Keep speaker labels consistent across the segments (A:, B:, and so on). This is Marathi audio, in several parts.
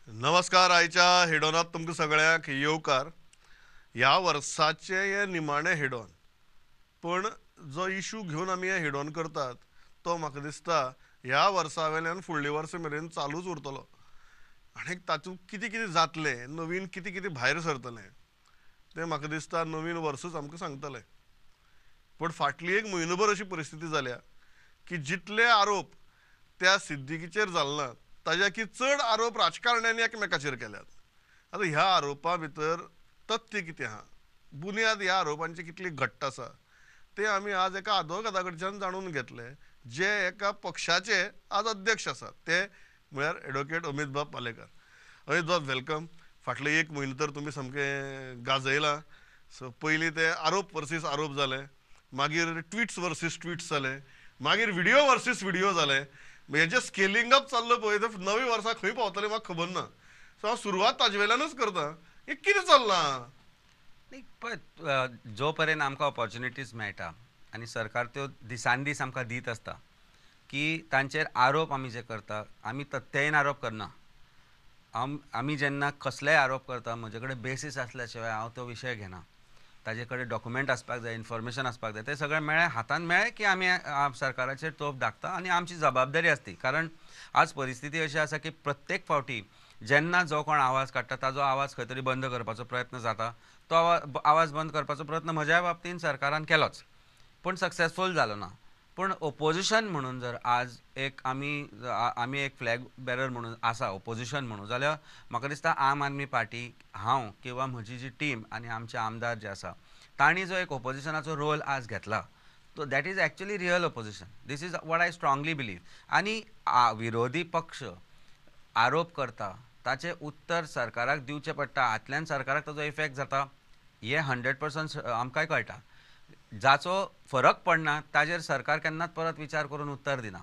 A: नमस्कार. आयच्या हेडोनात तुमकां सगळ्यांक येवकार. ह्या वर्साचे हे निमाणे हेडोन, पण जो इशू घेवन आमी हे हेडोन करतात तो म्हाका दिसता ह्या वर्सा वयल्यान फुडल्या वर्सा मेरेन चालूच उरतलो. आनी तातूंत कितें कितें जातलें, नवीन कितें कितें भायर सरतलें तें म्हाका दिसता नवीन वर्सूच आमकां सांगतलें. पण फाटली एक म्हयनोभर अशी परिस्थिती जाल्या की जितले आरोप त्या सिद्दिकीचेर जालना ताज्या चड आरोप राजकारण्यांनी एकमेकाचेर केल्यात. आतां ह्या आरोपा भितर तथ्य कितें आहा, बुन्याद ह्या आरोपांची कितली घट्ट आसा ते आमी आज एका आदवोगादा कडच्यान जाणून घेतले, जे एका पक्षाचे आज अध्यक्ष आसात, ते म्हळ्यार एडवोकेट अमित बाब पालेकर. अमित बाब, वेलकम. फाटले एक म्हयनो तर तुमी सामकें गाजयलां. सो पयलीं ते आरोप वर्सीस आरोप जाले, मागीर ट्विट्स वर्सीस ट्विट्स जाले, मागीर व्हिडिओ वर्सीस व्हिडिओ जाले. हेजें स्केलिंग अप चाललं पळय ते नवी वर्सा खंय पावतलें म्हाका खबर ना. सो हांव सुरवात ताजे वयल्यानूच करता. हें कितें चल्लां?
B: नाही पण जो पर्यंत आमकां ऑपॉर्च्युनिटीज मेळटा आनी सरकार त्यो दिसान दीस आमकां दीत आसता की तांचेर आरोप आमी जे करता आमी तथ्यहीन आरोप करना. आमी जेन्ना कसलेय आरोप करता म्हजे कडेन बेसीस आसल्या शिवाय हांव तो विशय घेना. ताजे कडेन डॉक्युमेंट आसपाक जाय, इन्फॉर्मेशन आसपाक जाय, तें सगळें मेळ्ळें हातान मेळ्ळें की आमी सरकाराचेर तोप दाखता आनी आमची जबाबदारी आसती. कारण आज परिस्थिती अशी आसा की प्रत्येक फावटी जेन्ना जो कोण आवाज काडटा ताजो आवाज खंय तरी बंद करपाचो प्रयत्न जाता. तो आवाज बंद करपाचो प्रयत्न म्हज्या बाबतीन सरकारान केलोच, पूण सक्सेसफूल जालो ना. पूण ओपोजिशन म्हणून जर आज एक आमी एक फ्लॅग बेरर म्हणून आसा ओपोजिशन म्हणून, जाल्यार म्हाका दिसता आम आदमी पार्टी, हांव किंवा म्हजी जी टीम आनी आमचे आमदार जे आसा तांणी जो एक ओपोजिशनाचो रोल आज घेतला, तो that is actually real opposition. This is what I strongly believe. आनी विरोधी पक्ष आरोप करता ताचे उत्तर सरकाराक दिवचें पडटा. आतल्यान सरकाराक ताजो इफेक्ट जाता हे 100% आमकांय कळटा. जाचो फरक पडना ताजेर सरकार केन्नाच परत विचार करून उत्तर दिना.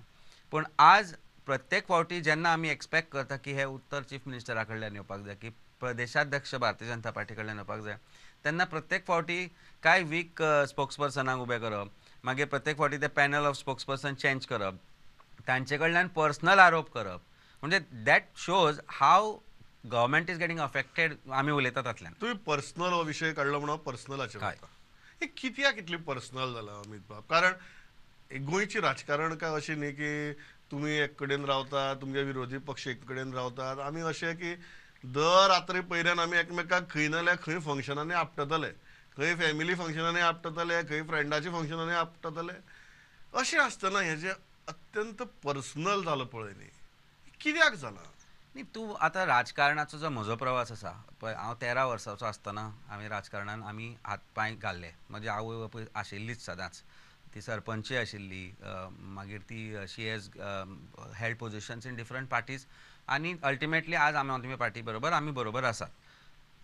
B: पूण आज प्रत्येक फावटी जेन्ना आमी एक्सपेक्ट करता की हे उत्तर चीफ मिनिस्टरा कडल्यान येवपाक जाय, की प्रदेशाध्यक्ष भारतीय जनता पार्टी कडल्यान येवपाक जाय, तेन्ना प्रत्येक फावटी कांय वीक स्पोक्सपर्सनाक उबे करप, मागीर प्रत्येक फावटी ते पॅनल ऑफ स्पोक्सपर्सन चेंज करप, तांचे कडल्यान पर्सनल आरोप करप. म्हणजे that shows how government is getting affected. आमी उलयता तातल्यान
A: तुम्ही पर्सनल हो विषय काडलो म्हणून पर्सनलाचेर
B: काय
A: वता. हे कित्याक इतली पर्सनल जाला अमित बाब? कारण गोंयची राजकारण काय अशी न्ही की तुमी एक कडेन रावता, तुमगे विरोधी पक्ष एक कडेन रावतात. आमी अशें की दर रात्री पयल्यान आमी एकमेकाक खंय ना जाल्यार खंय फंक्शनांनी आपटतले, खंय फॅमिली फंक्शनांनी आपटतले, खंय फ्रेंडाच्या फंक्शनांनी आपटतले. अशें आसतना हें जें अत्यंत पर्सनल जालो पळय न्ही, कित्याक जालां?
B: न्ही. तूं आतां राजकारणाचो जो म्हजो प्रवास आसा पळय, हांव 13 वर्सांचो आसतना हांवें राजकारणान आमी हात पांय घाल्ले. म्हजी आवय बापूय आशिल्लीच सदांच, ती सरपंचूय आशिल्ली, मागीर ती she has held positions in different parties, आनी अल्टिमेटली आज आम आदमी पार्टी बरोबर आमी बरोबर आसात.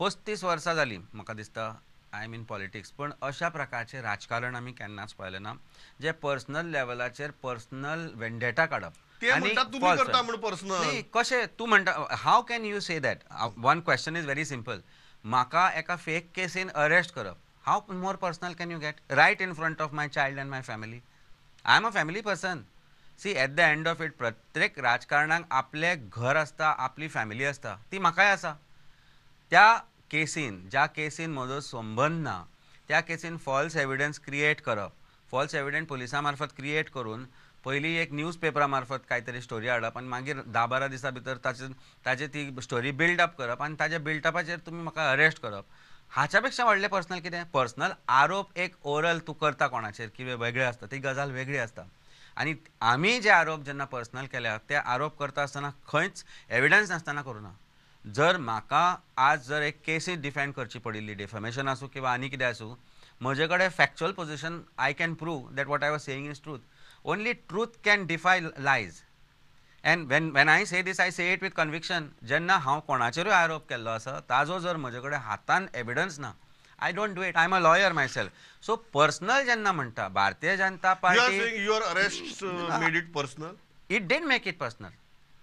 B: 35 वर्सां जालीं म्हाका दिसता आय एम इन पॉलिटिक्स. पूण अशा प्रकारचें राजकारण आमी केन्नाच पळयलें ना, जे पर्सनल लेवलाचेर पर्सनल वेंडेटा काडप.
A: ते
B: आनी
A: म्हणटात तुमी
B: false
A: करता म्हणून पर्सनल.
B: नाही, कशें तूं म्हणटा, how can you say that? One question is very simple. म्हाका एका फेक केसीन अरेस्ट करप, how more personal can you get? Right in front of my child and my family. I am a family person. See, at the end of it प्रत्येक राजकारणाक आपलें घर आसता, आपली फॅमिली आसता. ती म्हाकाय आसा. त्या केसीन, ज्या केसीन म्हजो संबंद ना, त्या केसीन फॉल्स एविडन्स क्रिएट करप, फॉल्स एविडन्स पुलिसां मार्फत क्रिएट करून पयलीं एक न्यूज पेपरा मार्फत कांय स्टोरी हाडप आनी मागीर 10-12 दिसां भितर ताजे ती स्टोरी बिल्डअप करप आनी ताज्या बिल्डअपाचेर तुमी म्हाका अरेस्ट करप. हाच्या पेक्षा व्हडलें पर्सनल कितें? पर्सनल आरोप एक ओरल तूं करता कोणाचेर कितें वेगळें आसता, ती गजाल वेगळी आसता. आनी आमी जे आरोप जेन्ना पर्सनल केल्या, ते आरोप करता आसतना खंयच एविडन्स नासतना करूना. जर म्हाका आज जर एक केसी डिफेंड करची पडिल्ली, डिफेमेशन आसूं किंवा आनी कितें आसूं, म्हजे कडेन factual position I can prove that what I was saying is truth. Only truth can defy lies. And when I say this, I say it with conviction. जेन्ना हांव कोणाचेरूय आरोप केल्लो आसा, ताजो जर म्हजे कडेन हातान एविडन्स ना, I don't do it. I am a lawyer my self. So personal जेन्ना म्हणटा Bharatiya Janata
A: You are
B: party,
A: saying your arrests made it personal?
B: it did make it personal.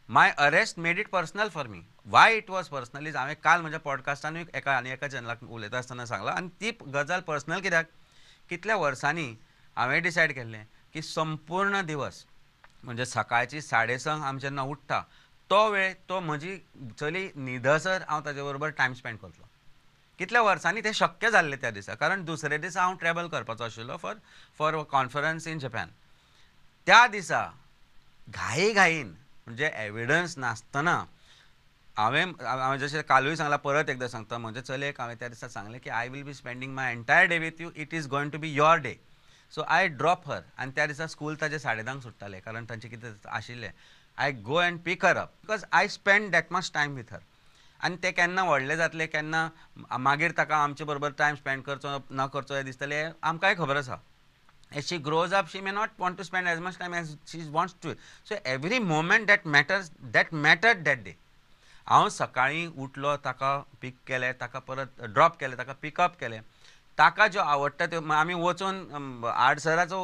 B: My arrest made it personal for me. Why it was personal is हांवें काल म्हज्या पॉडकास्टानूय एका चॅनलाक उलयता आसतना सांगलां. आनी ती गजाल पर्सनल कित्याक? कितल्या वर्सांनी हांवें डिसायड केल्लें की संपूर्ण दिवस म्हणजे सकाळची 6:30 आमी जेन्ना उठ्ठा तो वेळ तो म्हजी चली न्हिदसर हांव ताजे बरोबर टायम स्पेंड करतलो. कितल्या वर्सांनी तें शक्य जाल्लें त्या दिसा, कारण दुसरे दिसा हांव ट्रॅव्हल करपाचो आशिल्लो फॉर कॉन्फरन्स इन जपान. त्या दिसा घाईन म्हणजे एविडन्स नासतना हांवें जशें कालूय सांगलां, परत एकदां सांगता, म्हज्या चलयेक हांवें त्या दिसा सांगलें की I will be spending my entire day with you, it is going to be your day. So I drop her. आनी त्या दिसा स्कूल ताजें 10:30 सुट्टालें, कारण तांचें कितें आशिल्लें. I go and peak her up because I spend that much time with her. आनी तें केन्ना व्हडलें जातलें, केन्ना मागीर ताका आमचे बरोबर टायम स्पेंड करचो ना करचो हें दिसतलें, आमकांय खबर आसा. As she grows up, she may not want to spend as much time as she wants to. So every moment that matters, that mattered that day. हांव सकाळीं उठलो, ताका पीक केलें, ताका परत ड्रॉप केलें, ताका पिकअप केलें. ताका ज्यो आवडटा त्यो आमी वचून आडसराचो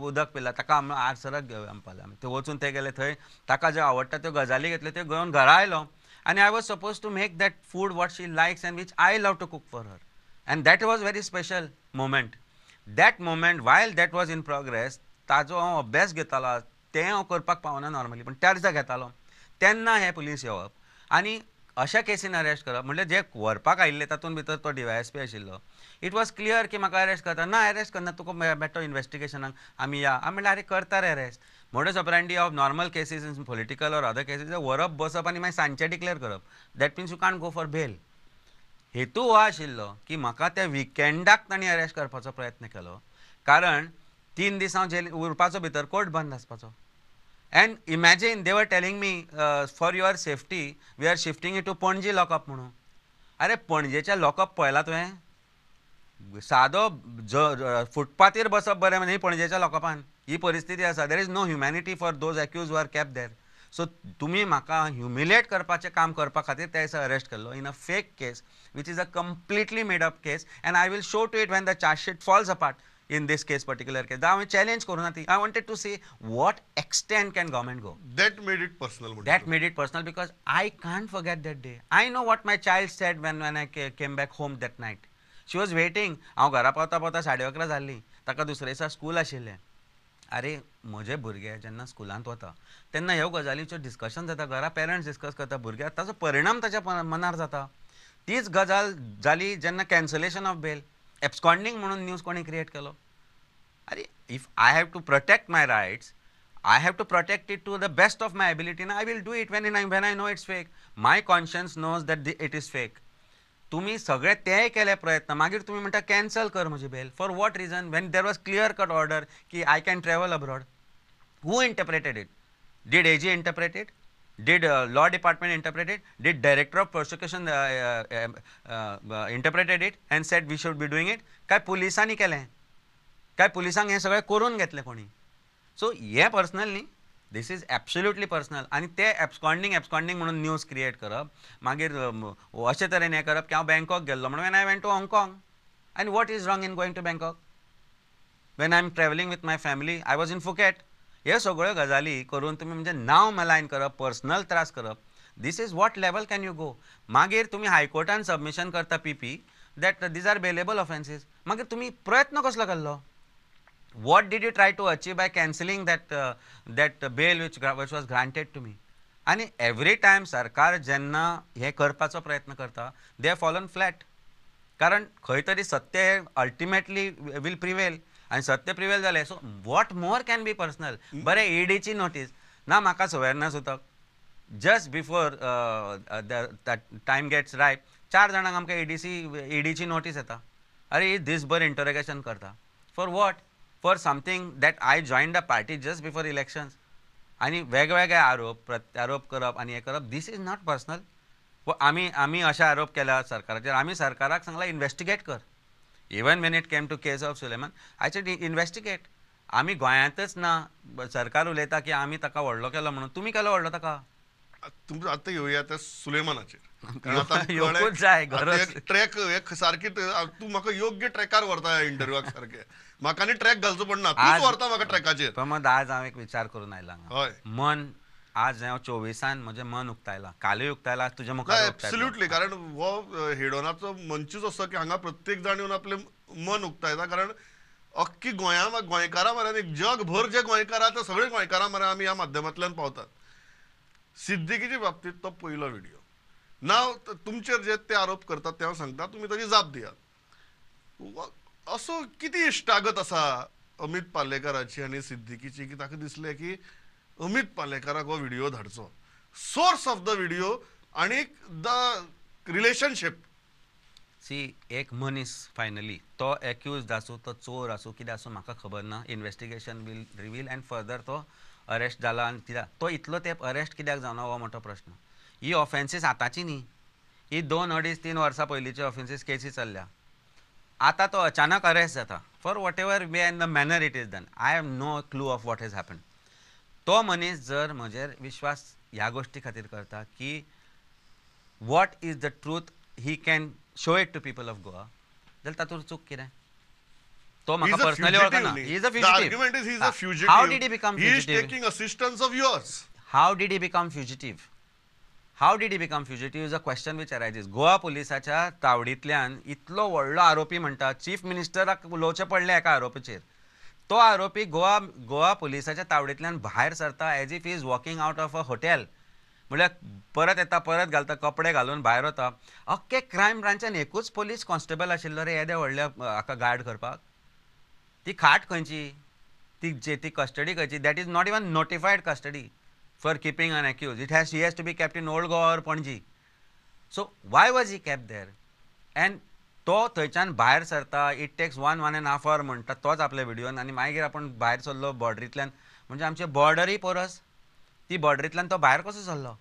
B: उदक पिलां, ताका आडसराक घेवन पावले आमी. थंय वचून ते गेले, थंय ताका ज्यो आवडटा त्यो गजाली घेतल्यो, त्यो घेवन घरा आयलो. आनी I was suppose to make that food what she likes and which I love to cook for her. And that was very special moment. That moment while that was in progress, ताजो हांव अभ्यास घेतालो, तें हांव करपाक पावना नॉर्मली, पूण त्या दिसा घेतालो. तेन्ना हे पुलीस येवप आनी अशा केसीन अरेस्ट करप, म्हणजे जे व्हरपाक आयिल्ले तातूंत भितर तो DYSP आशिल्लो. इट वॉज क्लियर की म्हाका अरेस्ट करता. ना, अरेस्ट करना, तुका बेटो इन्व्हेस्टिगेशनाक आमी या. हांवें म्हणलें, आरे करता रे arrest. Modus operandi of normal cases in political or other cases व्हरप, बसप आनी मागीर सांजचें डिक्लेअर करप. That means you can't go for bail. हेतू हो आशिल्लो की म्हाका त्या विकेंडाक तांणी अरेस्ट करपाचो प्रयत्न केलो, कारण 3 दीस हांव जेल उरपाचो, भितर कोर्ट बंद आसपाचो. And imagine they were telling me for your safety we are shifting it to Panaji lock-up म्हणून. अरे पणजेच्या लॉकअप पळयला तुवें? सादो फुटपाथेर बसप बरें म्हणजे पणजेच्या लॉकअपान. ही परिस्थिती आसा. There is no humanity for those accused who are kept there. So तुमी म्हाका ह्युमिलेट करपाचें काम करपा खातीर त्या दिसा अरेस्ट केल्लो in a fake case which is a completely made up case. And I will show to it when the chargesheet falls apart. In this case, particular case, I challenge Corona. I wanted to see what extent can government go.
A: That made it personal.
B: That made it personal because I can't forget that day. I know what my child said when I came back home that night. She was waiting. हांव घरा पावता 11:30 जाल्ली. ताका दुसरे दिसा स्कूल आशिल्लें. अरे म्हजे भुरगे जेन्ना स्कुलांत वता तेन्ना ह्यो गजालीचेर डिस्कशन जाता, घरा पेरंट्स डिस्कस करता, भुरग्याक ताचो परिणाम ताच्या मनार जाता. तीच गजाल जाली जेन्ना कॅन्सलेशन ऑफ बेल. एब्सकॉन्डिंग म्हणून न्यूज कोणी क्रिएट केलो. अरे if I have to protect my rights, I have to protect it to the best of my ability, I will do it when I know it's fake. My conscience knows that it is fake. तुम्ही सगळे तेय केले प्रयत्न, मागीर तुम्ही म्हणटा कॅन्सल कर म्हजी bail. For what reason? When there was clear cut order की I can travel abroad. Who interpreted it? Did AG interpret it? Did law department interpret it? Did director of prosecution interpreted it and said we should be doing it? काय पोलिसांनी केलें? काय पोलिसांक हें सगळें करून घेतलें कोणी? सो हें पर्सनल न्ही, दीस इज एब्सोल्युटली पर्सनल. आनी ते एब्सकॉन्डिंग म्हणून न्यूज क्रिएट करप, मागीर अशे तरेन हें करप की हांव बँकॉक गेल्लो म्हणून. वेन आय वेंट टू हाँगकाँग. आनी what is wrong in going to Bangkok? When I am travelling with my family, I was in Phuket. हे सगळ्यो गजाली करून तुम्ही म्हणजे नांव मलायन करप, पर्सनल त्रास करप, this is what level can you go? मागीर तुम्ही हायकोर्टान सबमिशन करता PP that these are bailable offences. मागीर तुम्ही प्रयत्न कसलो केल्लो? What did you try to achieve by cancelling that bail which was granted to me? आनी एवरी टायम सरकार जेन्ना हे करपाचो प्रयत्न करता दे हॅव फॉलन फ्लॅट. कारण खंय तरी सत्य हे अल्टिमेटली वील प्रिवेल. आनी सत्य प्रिवेल जालें. So what more can be personal? बरें, EDची नोटीस ना, म्हाका अवेरनस उदक जस्ट बिफोर टायम गेट्स रायप 4 जाणांक आमकां EDची नोटीस येता. अरे दीसभर इंटरोगेशन करता. For what? For something that I joined a party just before elections. आनी वेगवेगळे आरोप प्रत्यारोप करप आनी हें करप, दीस इज नॉट पर्सनल. आमी अशे आरोप केल्या सरकाराचेर. आमी सरकाराक सांगलां इन्व्हेस्टिगेट कर. Even when it came to case of Suleman, I said investigate. आमी गोंयांतच ना, सरकार उलयता की आमी ताका व्हडलो केलो म्हणून. तुमी केलो व्हडलो ताका?
A: तुमचं आता येऊया त्या सुलेमानाचेर.
B: येवूंच जाय, गरज.
A: ट्रॅक एक सारकी तूं म्हाका योग्य ट्रॅकार व्हरता इंटरव्यूक सारकें. म्हाका आनी ट्रॅक घालचो पडना, तूंच व्हरता म्हाका ट्रॅकाचेर.
B: प्रमोद, आज हांव एक विचार करून आयला हांगा.
A: हय,
B: मन आज हांव 24 म्हजें मन उक्तायलां. कालूय उक्तायलां, तुज्या मुखार
A: एब्सोल्युटली. कारण हो हेडोनाचो मंचूच असो की हांगा प्रत्येक जाण येवन आपलें मन उक्तायता. कारण अख्खी गोंयकारां मरे, जगभर जे गोंयकार आहा ते सगळे गोंयकारां मरे आमी ह्या माध्यमांतल्यान पावतात. सिद्दीकीच्या बाबतीत तो पयलो व्हिडिओ. नाव तुमचेर जे ते आरोप करतात तेव्हा सांगता तुम्ही ताची जाप दियात. असो किती इश्टागत आसा अमित पालेकराची आनी सिद्दीकीची की ताका दिसलें की अमित पालेकराक हो व्हिडिओ धाडचो. सोर्स ऑफ द व्हिडिओ आणि द रिलेशनशिप.
B: सी एक मनीस फायनली तो एक्यूज आसूं तो चोर आसूं कितें आसूं म्हाका खबर ना. Investigation will reveal and further तो अरेस्ट जाला आनी कित्याक तो इतलो तेंप अरेस्ट कित्याक जावना हो मोठो प्रश्न. ही ऑफेन्सीस आतांची न्ही, ही 2-2.5-3 वर्सां पयलींची ऑफेन्सीस केसी चल्ल्या. आतां तो अचानक अरेस्ट जाता for whatever way and the manner it is done. I have no clue of what has happen. तो मनीस जर म्हजेर विश्वास ह्या गोष्टी खातीर करता की what is the truth he can show it to people of Goa, जाल्यार तातूंत चूक कितें. तो म्हाका पर्सनली वळखना. He is a
A: The argument is he's a
B: fugitive.
A: fugitive.
B: How did he become
A: He is
B: fugitive?
A: taking assistance of yours.
B: How did he become fugitive? How did he become fugitive is a question which arises. Goa पुलिसाच्या तावडींतल्यान इतलो व्हडलो आरोपी म्हणटा, चीफ मिनिस्टराक उलोवचें पडलें एका आरोपीचेर. तो आरोपी गोवा पुलिसाच्या तावडींतल्यान भायर सरता as if he is walking out of a hotel. म्हळ्यार परत येता, परत घालता, कपडे घालून भायर वता. अख्खे क्रायम ब्रांचान एकूच पुलीस कॉन्स्टेबल आशिल्लो रे येद्या व्हडल्या हाका गार्ड करपाक. ती खाट खंयची, ती कस्टडी खंयची. That is not even नोटिफायड custody for keeping an accused. He has to be kept in Old Goa or Panaji. So why was he kept there? And तो थंयच्यान भायर सरता. इट टेक्स 1.5 hour म्हणटा तोच आपल्या व्हिडिओन. आनी मागीर आपण भायर सरलो बॉर्डरींतल्यान. म्हणजे आमचे बॉर्डरी पोरस. ती बॉर्डरींतल्यान तो भायर कसो सरलो?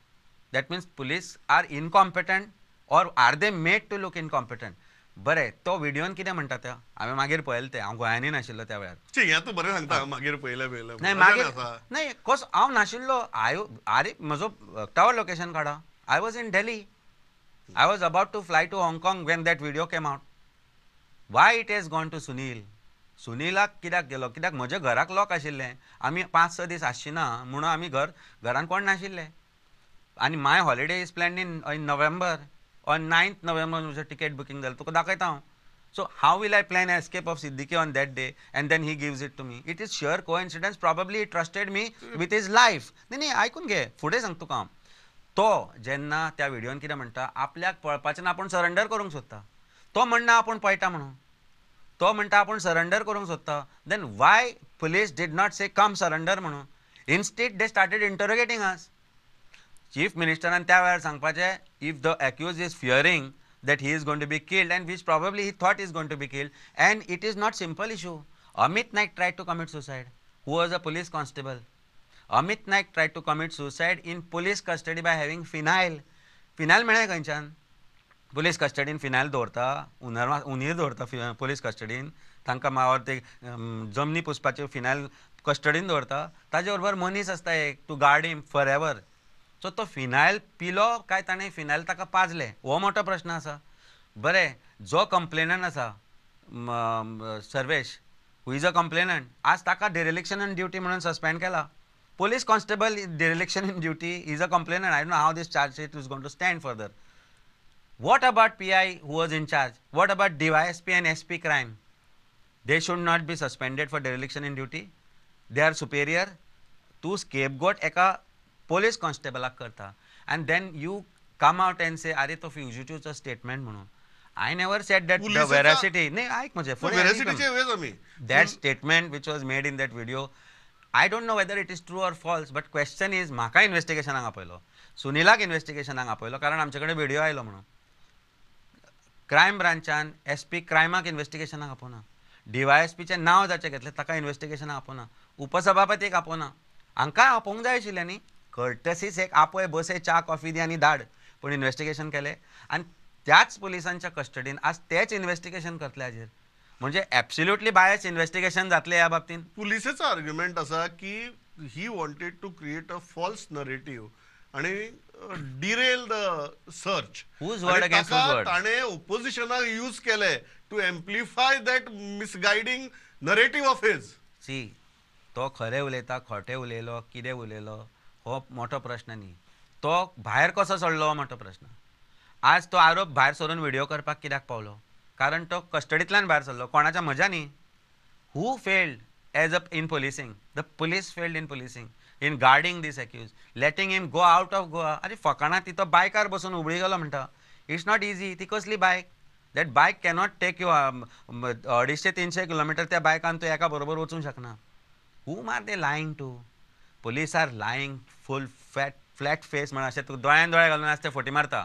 B: That means police are incompetent or are they made to look incompetent. बरें, तो व्हिडिओन कितें म्हणटा ते हांवें मागीर पळयलें तें. हांव गोंयांनी नाशिल्लो त्या वेळार.
A: हें तूं बरें सांगता. मागीर पयलें
B: नाही मागीर नाही कसो हांव नाशिल्लो. आरे म्हजो टावर लोकेशन काडा. I was in Delhi. I was about to fly to हाँगकाँग when that video came out. Why it has gone to Sunil? सुनीलाक कित्याक गेलो? कित्याक म्हज्या घराक लॉक आशिल्लें. आमी 5-6 दीस आसचिना म्हणून आमी घरान कोण नाशिल्ले. आनी my holiday is planned in November. On 9th November म्हजें टिकेट बुकींग जालें. तुका दाखयता हांव. So how will I plan an escape of Siddiqui on that day and then he gives it to me? It is sheer coincidence. Probably he trusted me with his life. नाही ऐकून घे, फुडें सांग तुका हांव. तो जेन्ना त्या व्हिडिओन कितें म्हणटा, आपल्याक पळपाचें आपूण सरेंडर करूंक सोदता. तो म्हणना आपूण पळयता म्हणून. तो म्हणटा आपूण सरेंडर करूंक सोदता. Then why police did not say come surrender म्हणून. Instead they started interrogating us. Chief मिनिस्टरान त्या वेळार सांगपाचें, if the accused is fearing that he is going to be killed and which probably he thought is going to be killed, and it is not simple issue. Amit Naik tried to commit suicide, who was a police constable. Amit Naik tried to commit suicide in police custody by having phenyl. Phenyl मेळ्ळें खंयच्यान? पुलीस कस्टडीन फिनायल दवरता, उंदीर दवरता पुलीस कस्टडीन. तांकां मावर ते जमनी पुसपाचे फिनायल कस्टडीन दवरता. ताजे बरोबर मनीस आसता एक, to guard him forever. So तो फिनायल पिलो काय ताणें फिनायल ताका पाजलें, हो मोठो प्रश्न आसा. बरें, जो कंप्लेनंट आसा Sarvesh, who is a complainant, आज ताका डेरिलेक्शन इन ड्युटी म्हणून सस्पेंड केला. police constable dereliction in duty is a complainant. I don't know how this charge sheet is going to stand further. What about PI who was in charge? What about DYSP and SP crime? They should not be suspended for dereliction in duty. They are superior. To scapegoat eka police constable karta, and then you come out and say, "Are to fugitive statement म्हणून." I never said that the veracity. No, ऐक म्हणजे that statement which was made in that video, I don't know whether it is true or false, but question is, म्हाका investigation हांगा पयलो, सुनीलाक investigation हांगा पयलो, कारण आमचे कडेन व्हिडिओ आयलो म्हणून. क्रायम ब्रांचान SP क्रायमाक इन्व्हेस्टिगेशन आपोवना, DYSPचें नांव जाचें घेतलें ताका इन्व्हेस्टिगेशन आपोवना, उपसभापतीक आपोवना. हांकां आपोवंक जाय आशिल्लें न्ही. कर्टसीस एक आपय बसय च्या कॉफी दी आनी धाड, पूण इन्व्हेस्टिगेशन केलें आनी त्याच पुलिसांच्या कस्टडीन आज तेच इन्व्हेस्टिगेशन करतले हाजेर. म्हणजे एब्सोल्युटली बायस इन्व्हेस्टिगेशन जातलें ह्या बाबतींत.
A: पुलिसेचो आर्ग्युमेंट आसा की he wanted to create a false narrative आणि derail the search.
B: Whose word against whose word?
A: ताणे ओपोजिशनाक यूज केले to amplify that misguiding narrative of his.
B: See, तो खरें उलयता, खोटें उलयलो, कितें उलयलो, हो मोठो प्रश्न न्ही. तो भायर कसो सरलो हो मोठो प्रश्न. आज तो आरोप भायर सरून व्हिडिओ करपाक कित्याक पावलो? कारण तो कस्टडींतल्यान भायर सरलो. कोणाच्या म्हज्या न्ही. Who failed as a in policing? The police failed in policing. In guarding this accused, letting him go out of Goa. अरे फकाणां तिथं बायकार बसून उबळी गेलो म्हणटा. It's not easy. ती कसली बायक? दॅट बायक कॅनॉट टेक यू 250-300 किलोमिटर त्या बायकान तूं एका बरोबर वचूंक शकना. whom are they lying to? police are lying full flat face म्हणून अशें तूं दोळ्यान दोळे घालून आसता फोटी मारता.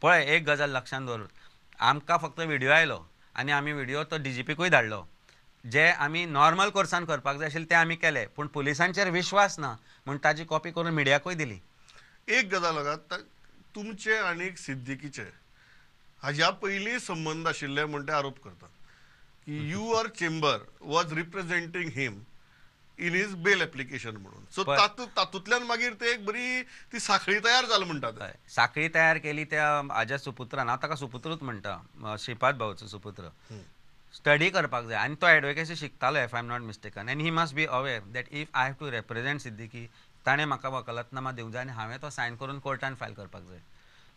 B: पळय एक गजाल लक्षांत दवर, आमकां फक्त व्हिडिओ आयलो आनी आमी व्हिडिओ तो DGPकूय धाडलो. जे आमी नॉर्मल कोर्सान करपाक जाय आशिल्ले ते आमी केले, पूण पुलिसांचेर विश्वास ना म्हूण ताजी कॉपी करून मिडियाकूय दिली.
A: एक गजाल बघा, तुमचे आणि सिद्दीकीचे हाज्या पयलीं संबंध आशिल्ले म्हूण ते आरोप करतात की your chamber was representing him in his bail application म्हणून. सो तातूंतल्यान मागीर ते एक बरी ती साखळी तयार जाली म्हणटात.
B: साखळी तयार केली त्या हाज्या सुपुत्रान, हांव ताका सुपुत्रूच म्हणटा, श्रीपाद भाऊचो सुपुत्र. स्टडी करपाक जाय आनी तो एडवोकेसी शिकतालो if I am not mistaken, and he must be aware that if I have to represent Siddiqui, ताणें म्हाका वकालतनामा दिवंक जाय आनी हांवें तो सायन करून कोर्टान फायल करपाक जाय.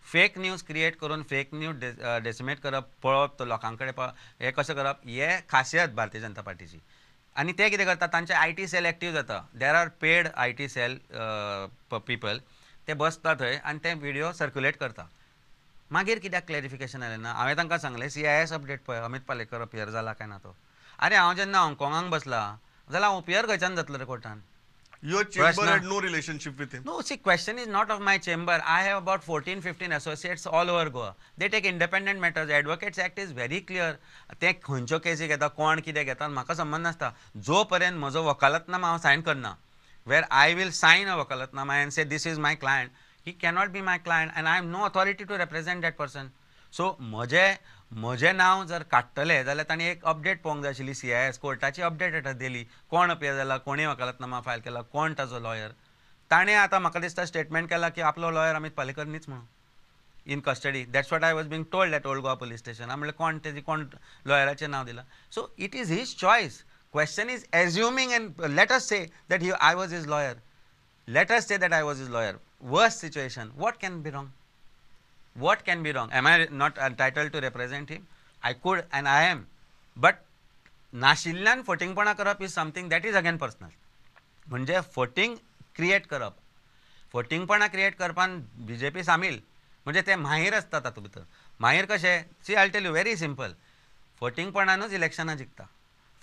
B: फेक न्यूज क्रिएट करून फेक न्यूज डेसिमेट करप, पळप, तो लोकां कडेन हें कशें करप, हे खासियत भारतीय जनता पार्टीची. आनी ते कितें करता, तांचे IT सेल एक्टीव जाता. There are paid IT cell people, ते बसता थंय आनी ते व्हिडिओ सर्क्युलेट करता. मागीर कित्याक क्लॅरिफिकेशन आलें ना? हांवें तांकां सांगलें CIS अपडेट पळय, अमित पालेकर अपियर जाला काय ना तो. अरे हांव जेन्ना हाँगकाँगाक बसला जाल्यार हांव अपियर खंयच्यान जातलो रे कोर्टान?
A: Your chamber had no relationship with him.
B: No, see, question is not of my chamber. I have about 14-15 associates all over Goa. They take independent matters. Advocates Act is very clear. ते खंयच्यो केसी घेता, कोण कितें घेता, म्हाका संबंध नासता. जो पर्यंत म्हजो वकालतनामा हांव सायन करना, where I will sign a vakalatnama and say this is my client, he cannot be my client and I have no authority to represent that person. So म्हजें नांव जर काडटले जाल्यार तांणी एक अपडेट पळोवंक जाय आशिल्ली. CIS कोर्टाची अपडेट येता दिली, कोण अपियर जाला, कोणी वकालतनामा फायल केला, कोण ताजो लॉयर. ताणें आतां म्हाका दिसता स्टेटमेंट केला की आपलो लॉयर अमित पालेकर न्हीच म्हणून in custody. That's what I was being told at old Goa police station. हांव म्हणलें कोण तेजी, कोण लॉयराचें नांव दिलां. So it is his choice. Question is assuming and let us say that I was his lawyer. Let us say that I was his lawyer. Worst situation, what can be wrong? What can be wrong? Am I not entitled to represent him? I could and I am. But नाशिल्ल्यान फटिंगपणा करप is something that is again personal. म्हणजे फटींग क्रिएट करप, फटिंगपणा क्रिएट करपान BJP सामील, म्हणजे ते माहीर आसता तातूंत भितर. माहीर कशें? See I tell you very simple. फटिंगपणानूच इलेक्शनां जिखता,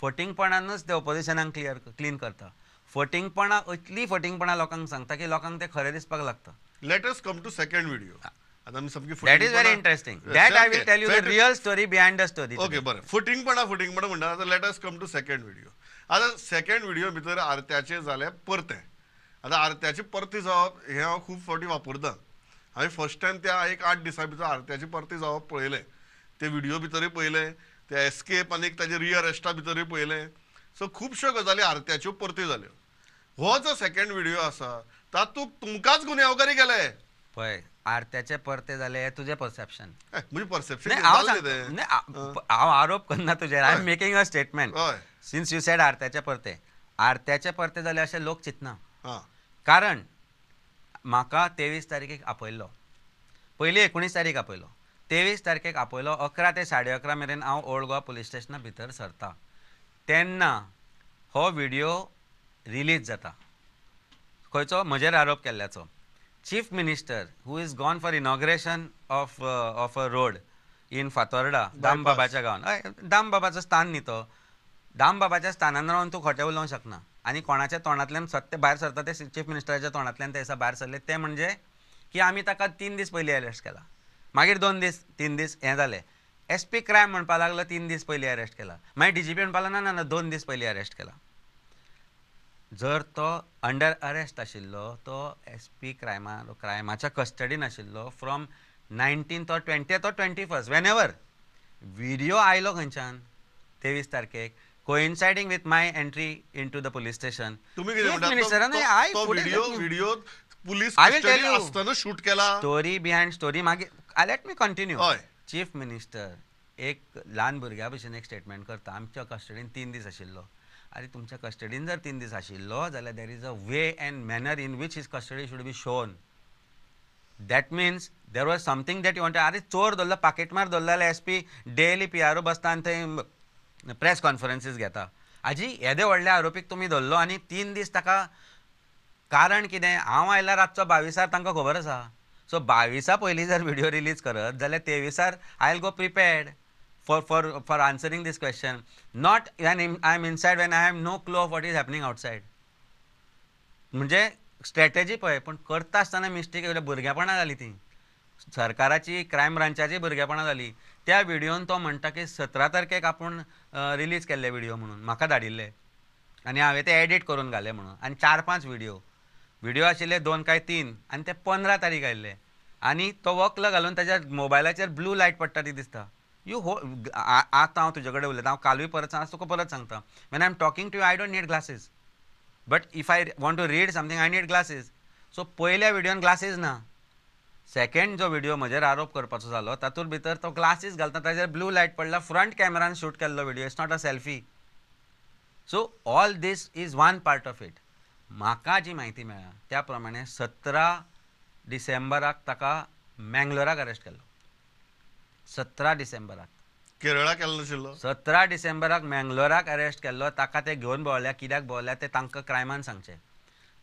B: फटिंगपणानूच ते ऑपोजिशनाक क्लीन करता. फटिंगपणा इतली फटिंगपणा लोकांक सांगता की लोकांक ते खरें दिसपाक लागता.
A: Let us come to second video.
B: That is very interesting. That I will tell you the real story behind the story.
A: Okay, बरें. फुटिंगपणा म्हणटा. आतां let us come to second video. आतां सेकंड व्हिडिओ भितर आरत्याचे जाले परते. आतां आरत्याचे परते जावप हें हांव खूब फावटी वापरतां. हांवें फर्स्ट टायम त्या एक 8 दिसां भितर आरत्याचे परते जावप पळयले. ते व्हिडिओ भितरूय पळयले, ते एस्केप आनी ताजे रिअरेस्टा भितरूय पळयले. सो खुबश्यो गजाली आरत्याच्यो परते जाल्यो. हो जो सेकंड व्हिडिओ आसा तातूंत तुमकांच गुन्यांवकारी केले.
B: पळय, आरत्याचे परते जाले हे तुजें परसेप्शन.
A: म्हणजे परसेप्शन
B: हांव आरोप करना तुजेर. I am making a statement. Since you said आरत्याचे परते. आरत्याचे परते जाले अशें लोक चिंतना. कारण म्हाका 23 तारखेक आपयल्लो, पयलीं 19 तारीख आपयलो, 23 तारखेक आपयलो. 11 ते 11:30 मेरेन हांव ओल्ड गोवा पुलीस स्टेशना भितर सरता. तेन्ना हो व्हिडिओ रिलीज जाता. खंयचो? म्हजेर आरोप केल्ल्याचो. Chief Minister, who is gone for inauguration of a road in Fatorda, दामबाबाच्या गांवान. दामबाबाचो स्थान न्ही तो. दामबाबाच्या स्थानान रावन तूं खोटें उलोवंक शकना. आनी कोणाच्या तोंडांतल्यान सत्य भायर सरता ते चीफ मिनिस्टराच्या तोंडांतल्यान ते दिसा भायर सरले. ते म्हणजे की आमी ताका 3 दीस पयलीं अरेस्ट केला, मागीर 2 दीस 3 दीस हें जालें. SP क्रायम म्हणपा लागलो 3 दीस पयलीं अरेस्ट केला, मागीर DGP म्हणपा लागलो ना 2 दीस पयलीं अरेस्ट केला. जर तो अंडर अरेस्ट आशिल्लो, तो SP क्रायमाच्या कस्टडीन आशिल्लो from 19th or 20th or 21st, whenever. Video आयलो खंयच्यान? 23 तारखेक, coinciding with my entry into the police station.
A: तुम्ही कितें म्हणटा? तो व्हिडिओ पुलीस कस्टडीन आसतना शूट केला.
B: Story behind story. मागीर लेट मी कंटिन्यू.
A: हय.
B: चीफ मिनिस्टर एक ल्हान भुरग्या भशेन एक स्टेटमेंट करता. आमच्या कस्टडीन 3 दीस आशिल्लो. अरे तुमच्या कस्टडीन जर 3 दीस आशिल्लो जाल्यार there is a way and manner in which his custody should be shown. That means there was something that you want. अरे चोर धरलो, पाकिटमार धरलेले SP डेली PRO बसता आनी थंय प्रेस कॉन्फरन्सीस घेता. हाजी येदे व्हडल्या आरोपीक तुमी धरलो आनी 3 दीस ताका कारण कितें हांव आयला रातचो 22 तांकां खबर आसा. सो 22 पयलीं जर व्हिडिओ रिलीज करत जाल्यार 23 I will go prepared for answering this question, not when I am inside, when I have no clue of what is happening outside. म्हणजे स्ट्रॅटेजी पळय, पण करता आसतना मिस्टेक येयल्या भुरगेपणां जाली ती. सरकाराची क्रायम ब्रांचाची भुरगेपणां जाली. त्या व्हिडिओन तो म्हणटा की 17 तारखेक आपूण रिलीज केल्ले व्हिडिओ म्हणून म्हाका धाडिल्ले आनी हांवें ते एडीट करून घाले म्हणून, आनी 4-5 व्हिडिओ आशिल्ले 2 काय 3 आनी ते 15 तारीख आयिल्ले आनी तो वक्ल घालून ताच्या मोबायलाचेर ब्लू लायट पडटा ती दिसता. यू हो आतां हांव तुजे कडेन उलयतां, हांव कालूय परत तुका परत सांगता, when I am talking to you I don't need glasses, but if I want to read something I need glasses. So पयल्या व्हिडिओन ग्लासीस ना. सेकंड जो व्हिडिओ म्हजेर आरोप करपाचो जालो तातूंत भितर तो ग्लासीस घालता, ताजेर ब्लू लायट पडला, फ्रंट कॅमेरान शूट केल्लो video, it's not a selfie. So all this is one part of it. म्हाका जी म्हायती मेळ्ळा त्या प्रमाणे 17 डिसेंबराक ताका मँगलोराक अरेस्ट केल्लो. 17 डिसेंबराक
A: केरळा केल्लो नाशिल्लो.
B: 17 डिसेंबराक मँगलोराक अरेस्ट केल्लो. ताका ते घेवन भोंवल्या, कित्याक भोंवल्या ते तांकां क्रायमान सांगचें.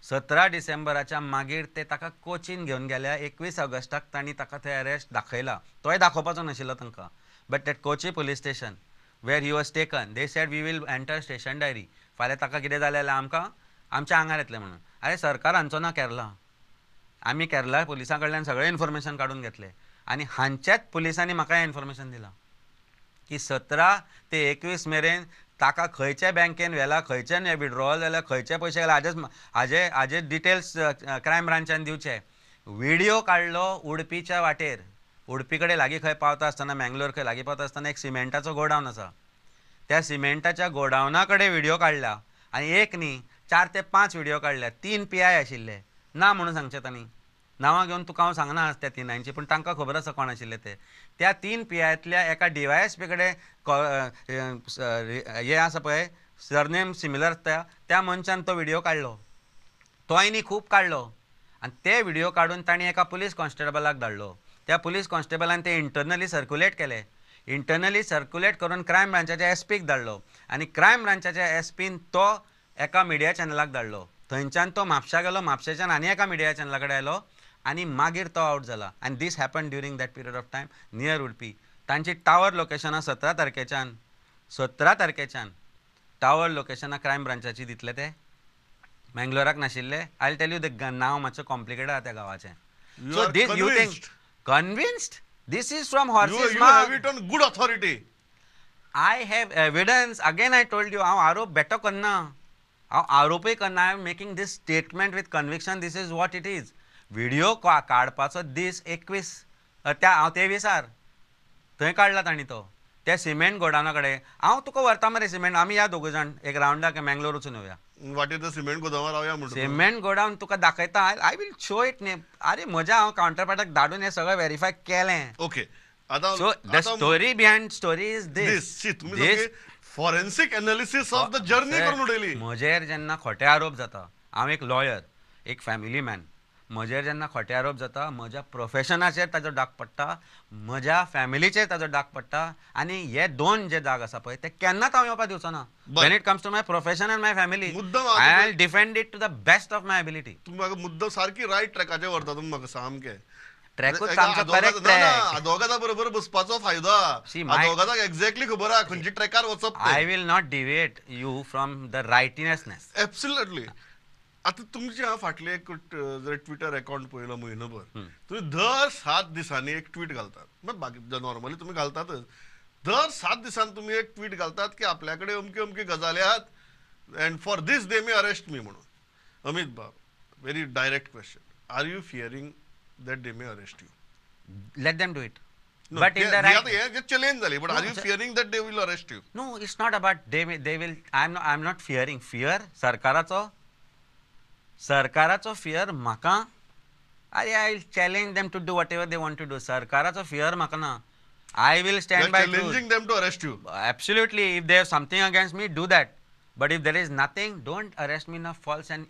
B: 17 डिसेंबराच्या मागीर ते ताका कोचीन घेवन गेल्या. 21 ऑगस्टाक तांणी ताका थंय अरेस्ट दाखयला. तोय दाखोवपाचो नाशिल्लो तांकां, but that Kochi police station where he was taken, they said we will enter station diary. फाल्यां ताका कितें जालें जाल्यार आमकां आमच्या आंगार येतलें म्हणून. अरे सरकार हांचो ना केरला. आमी केरला पुलिसां कडल्यान सगळें इन्फॉर्मेशन काडून घेतलें आनी हांच्याच पुलिसांनी म्हाका हें इन्फॉर्मेशन दिलां की 17 ते 21 मेरेन ताका खंयच्या बँकेन व्हेला, खंयच्यान विड्रॉवल जाल्यार खंयचे पयशे गेले हाजे डिटेल्स क्रायम ब्रांचान दिवचे. व्हिडिओ काडलो उडपीच्या वाटेर, उडपी कडेन लागीं खंय पावता आसतना, मँगलोर खंय लागीं पावता आसतना एक सिमेंटाचो गोडावन आसा. त्या सिमेंटाच्या गोडावना कडेन व्हिडिओ काडला आनी एक न्ही 4 ते 5 व्हिडिओ काडल्या. 3 PI आशिल्ले, ना म्हणून सांगचें तांणी. नांवां घेवन तुका हांव सांगना त्या तिनांची, पूण तांकां खबर आसा कोण आशिल्ले ते. त्या 3 PIतल्या एका DYSP कडेन हें आसा पळय, सरनेम सिमिलर त्या मनशान तो व्हिडिओ काडलो. तोय न्ही खूब काडलो आनी ते व्हिडिओ काडून तांणी एका पुलीस कॉन्स्टेबलाक धाडलो. त्या पुलीस कॉन्स्टेबलान ते इंटरनली सर्क्युलेट केले. इंटरनली सर्क्युलेट करून क्रायम ब्रांचाच्या SPक धाडलो आनी क्रायम ब्रांचाच्या SPन तो एका मिडिया चॅनलाक धाडलो. थंयच्यान तो म्हापशा गेलो, म्हापशेच्यान आनी एका मिडिया चॅनला कडेन आयलो आनी मागीर तो आउट जाला. आनी this happen during that period of time near Udupi. तांची टावर लोकेशनां 17 तारखेच्यान टावर लोकेशनां क्रायम ब्रांचाची दितले ते, मँगलोराक नाशिल्ले. I will tell you the नांव मातशें कॉम्प्लिकेटेड आहा त्या गांवाचें. So this you think convinced this is from horses
A: You have it on good authority.
B: I have evidence. Again I told you, हांव आरोप बेटो करना, हांव आरोपूय करना. I am making this statement with conviction. This is what it is. Video काडपाचो दीस 21 हांव 23 थंय काडला तांणी तो त्या सिमेंट गोडावना कडेन. हांव तुका व्हरता मरे सिमेंट, आमी या दोग जाण एक रावंडाक मँगलोर वचून येवया.
A: वाटेर सिमेंट गोदामार रावया म्हणून.
B: सिमेंट गोडावन तुका दाखयता. आय वील शो इट न्ही. अरे म्हज्या हांव कावंटर पार्टाक धाडून हें सगळें व्हेरीफाय केलें.
A: ओके. आता
B: so the story behind story is
A: this. तुम्ही forensic analysis of the journey करून उडयली.
B: म्हजेर जेन्ना खोटे आरोप जाता, हांव एक लॉयर, एक फॅमिली मॅन, म्हजेर जेन्ना खोटे आरोप जाता, म्हज्या प्रोफेशनाचेर ताजो डाग पडटा, म्हज्या फॅमिलीचेर ताजो डाग पडटा आनी हे 2 जे दाग आसा पळय ते केन्नाच हांव येवपाक दिवचो ना. When it comes to my profession and my family, I will defend it to the best of my ability.
A: तुम्ही म्हाका मुद्दम सारकी रायट ट्रॅकाचेर व्हरता तुम्ही म्हाका सामकें.
B: ट्रॅकूच आमचो करेक्ट ट्रॅक.
A: दोगांचा बरोबर बसपाचो फायदो आहा. दोगांक एक्झॅक्टली खबर आहा खंयच्या ट्रॅकार वचप.
B: I will not deviate you from the righteousness.
A: Absolutely. आता तुमचे हांव फाटले एक जर ट्विटर अकाउंट पळयलो म्हयनोभर, तुम्ही दर 7 दिसांनी एक ट्वीट घालतात. बाकी नॉर्मली तुम्ही घालतातच. दर 7 दिसांनी तुम्ही एक ट्वीट घालतात की आपल्याकडे अमकी अमकी गजाली आहात and for this they may arrest me म्हणून. Amit bab, very direct question, are you fearing that they may arrest you?
B: Let them do it.
A: No, but in the right challenge zali, but are you fearing that they will arrest you?
B: No, it's not about they will. I'm not fearing. Fear सरकाराचो fear म्हाका. I will challenge them to do whatever they want to do. सरकाराचो fear म्हाका ना. I will stand by
A: challenging them to arrest you.
B: Absolutely. If they have something against me, do that. But if there is nothing, don't arrest me in a false and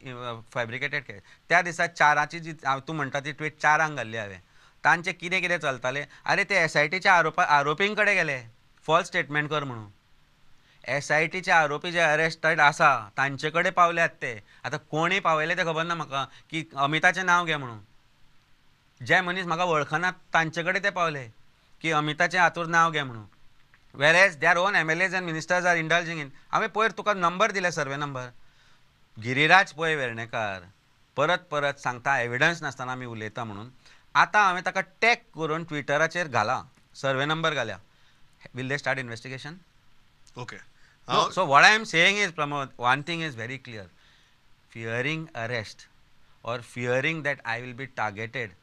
B: fabricated case. त्या दिसा 4ची जी तूं म्हणटा ती ट्वीट 4 घाल्ली हांवें. तांचे कितें कितें चलतालें. अरे ते SITच्या आरोपीं कडेन गेले फॉल्स स्टेटमेंट कर म्हणून. SITचे आरोपी जे अरेस्टेड आसा तांचे कडेन पावल्यात ते. आतां कोणी पावयले ते खबर ना म्हाका की अमिताचें नांव घे म्हणून. जे मनीस म्हाका वळखनात तांचे कडेन ते पावले की अमिताचें हातूर नांव घे म्हणून. Whereas their own MLAs and ministers are indulging in. हांवें पयर तुका नंबर दिले, सर्वे नंबर. गिरिराज पै वेर्णेकार परत परत सांगता एविडन्स नासतना आमी उलयता म्हणून. आतां हांवें ताका टॅग करून ट्विटराचेर घाला, सर्वे नंबर घाल्या. Will they start investigation?
A: Okay.
B: So what I am saying is, Pramod, one thing is very clear. Fearing arrest or fearing that I will be targeted,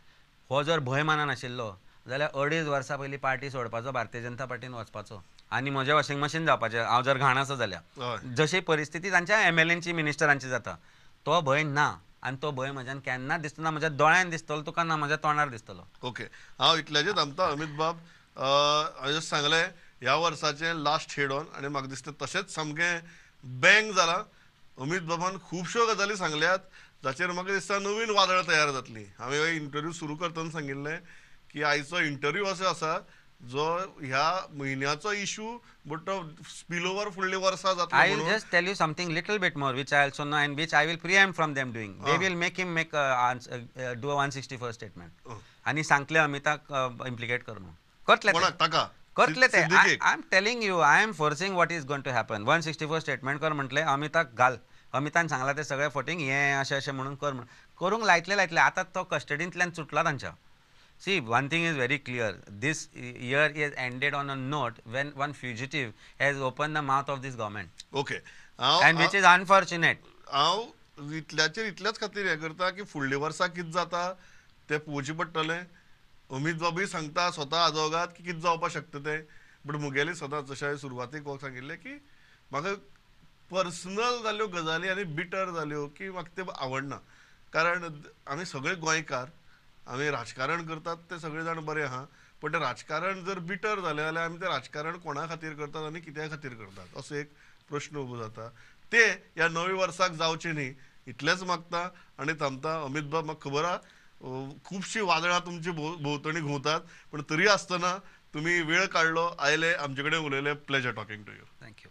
B: हो जर भंय मानन आशिल्लो जाल्यार 2.5 वर्सां पयलीं पार्टी सोडपाचो, भारतीय जनता पार्टीन वचपाचो आनी म्हजें वॉशिंग मशीन जावपाचें, हांव जर घाण आसा जाल्यार. जशी परिस्थिती तांच्या MLAंची, मिनिस्टरांची जाता, तो भंय ना. आनी तो भंय म्हज्यान केन्ना दिसतना म्हज्या दोळ्यान दिसतलो तुका ना म्हज्या तोंडार दिसतलो.
A: ओके. हांव इतल्याचें थांबता. अमित बाब, हांवें सांगलें ह्या वर्साचें लास्ट हेड ऑन आनी म्हाका दिसता तशेंच सामकें बँग जालां. अमित बाबान खुबश्यो गजाली सांगल्यात जाचेर म्हाका दिसता नवीन वादळ तयार जातली. हांवें इंटरव्यू सुरू करतना सांगिल्लें की आयचो इंटरव्यू असो आसा जो ह्या म्हयन्याचो इशू बट तो स्पील ओवर फुडलीं वर्सां जातलो.
B: I will just tell you something little bit more which I also know and which I will preempt from them doing. They will make him do a 161 statement. आनी सांगतले अमिताक इम्प्लिकेट कर म्हणून. करतले ते.
A: ताका
B: करतले ते. I am telling you, I am forcing what is going to happen. 164 statement कर म्हटले, अमिताक घाल. अमितान सांगला ते सगळे फटींग हें अशें अशें म्हणून कर म्हणून. करूंक लायतले. आतां तो कस्टडींतल्यान सुटला तांच्या. See, one thing is very clear. This year is ended on a note when one fugitive has opened the mouth of this government.
A: Okay.
B: And which is unfortunate.
A: हांव इतल्याच खातीर हें करता की फुडल्या वर्सा कितें जाता तें पळोवचें पडटलें. अमित बाबूय सांगता स्वता आजोगाद की कितें जावपाक शकता तें. बट मुगेली सदांच जशें हांवें सुरवातीक सांगिल्लें की म्हाका पर्सनल जाल्यो गजाली आनी बिटर जाल्यो की म्हाका त्यो आवडना. कारण आमी सगळे गोंयकार, आमी राजकारण करतात ते सगळे जाण बरे आहा, पण तें राजकारण जर बिटर जालें जाल्यार आमी तें राजकारण कोणा खातीर करतात आनी कित्या खातीर करतात असो एक प्रश्न उबो जाता. ते ह्या नव्या वर्साक जावचें न्ही इतलेंच मागता आनी थांबता. अमित बाब, म्हाका खबर आहा खुबशीं वादळां तुमची भोंवतणी घुंवतात, पण तरी आसतना तुमी वेळ काडलो, आयले, आमचे कडेन उलयले. Pleasure talking to you.
B: Thank you.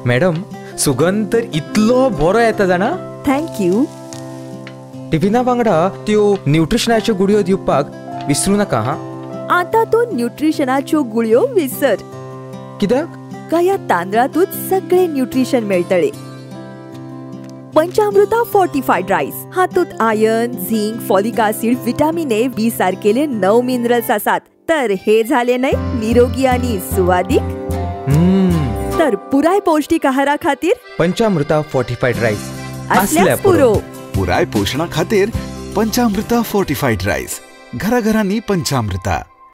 C: Madam, सुगंध तर इतलो बरो येता जाणा.
D: थँक्यू.
C: टिफिना वांगडा त्यो न्यूट्रिशनाच्यो गुळयो दिवपाक विसरू नाका हा.
D: आता तो न्यूट्रिशनाच्यो गुळयो विसर.
C: कित्याक?
D: का या तांदळातूच सगळे न्यूट्रिशन मेळटले. पंचामृता फोर्टिफाईड राईस, हातूंत iron, zinc, folic acid, vitamin A, B सारकेले 9 minerals आसात. तर हे झाले नाही निरोगी आणि सुवादिक. तर पुराय पौष्टिक आहारा खातीर
C: पंचामृता फोर्टिफाईड राईस
D: असल्याच पुरो.
E: पुराय पोषणा खातीर पंचामृता फोर्टिफाईड राईस. घराघरांनी पंचामृता.